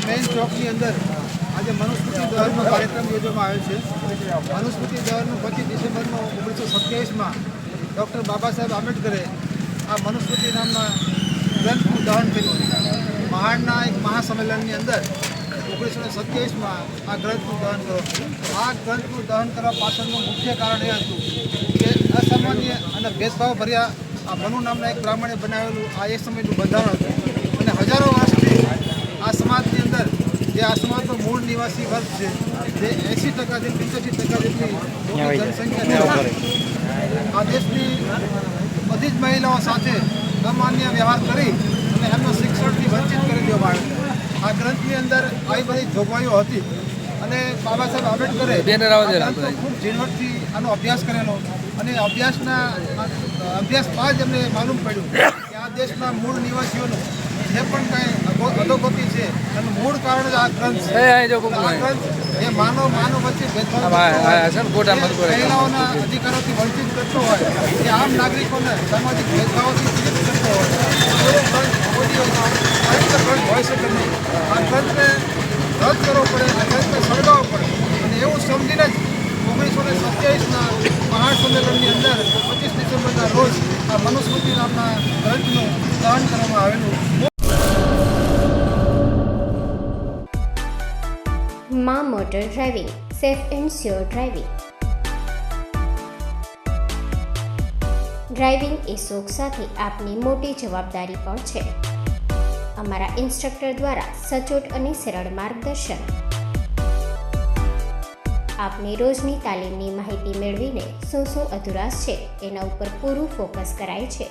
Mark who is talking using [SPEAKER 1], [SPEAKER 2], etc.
[SPEAKER 1] Main ચોકની અંદર આજે મનુસ્મૃતિ દહનનો કાર્યક્રમ યોજવામાં આવ્યો છે. મનુસ્મૃતિ દહનનું 25 ડિસેમ્બરનો 1927માં ડૉક્ટર બાબા સાહેબ આંબેડકરે આ મનુસ્મૃતિ નામના ગ્રંથનું દહન કર્યું. મહાડના એક મહાસંમેલનની અંદર 1927માં આ ગ્રંથનું દહન કર્યું. આ ગ્રંથનું દહન કરવા પાછળનું મુખ્ય કારણ એ હતું કે અસામાન્ય અને ભેદભાવ ભર્યા આ મનુ નામના એક બ્રાહ્મણે બનાવેલું આ એ સમયનું બંધારણ હતું અને હજારો વર્ષથી આ સમાજની અંદર જે આ સમાજનો મૂળ નિવાસી વર્ગ છે જે 80%થી 85% જેટલી મોટી જનસંખ્યા છે. આ દેશની બધી જ મહિલાઓ સાથે અમાન્ય વ્યવહાર કરી અને એમનો શિક્ષણથી વંચિત કરી દેવામાં આવ્યો. આ ગ્રંથની અંદર આવી બધી જોગવાઈઓ હતી અને બાબા સાહેબ આંબેડકરે ખૂબ ઝીણવટથી આનો અભ્યાસ કરેલો અને અભ્યાસ બાદ એમને માલુમ પડ્યું કે આ દેશના મૂળ નિવાસીઓનું જે પણ કાંઈ અધોગતિ છે એનું મૂળ કારણ જ આ ગ્રંથ છે. આ ગ્રંથ એ માનવ વચ્ચે ભેદભાવ મહિલાઓના અધિકારોથી વંચિત કરતો હોય એ આમ નાગરિકોને સામાજિક ભેદભાવોથી પીડિત કરતો હોય હોઈ શકે નહીં. આ ગ્રંથને રદ કરવો પડે આ ગ્રંથને સળગાવવો પડે અને એવું સમજીને જ 1927ના મહાસંમેલનની અંદર 25 ડિસેમ્બરના રોજ આ મનુસ્મૃતિ નામના ગ્રંથનું દહન કરવામાં આવેલું.
[SPEAKER 2] માં motor driving, safe and sure driving. Driving એ શોખ સાથે આપની મોટી જવાબદારી પણ છે. અમારા ઇન્સ્ટ્રક્ટર દ્વારા સચોટ અને સરળ માર્ગદર્શન. આપની રોજની તાલીમની માહિતી મેળવીને શું અધુરાશ છે એના ઉપર પૂરું ફોકસ કરાય છે.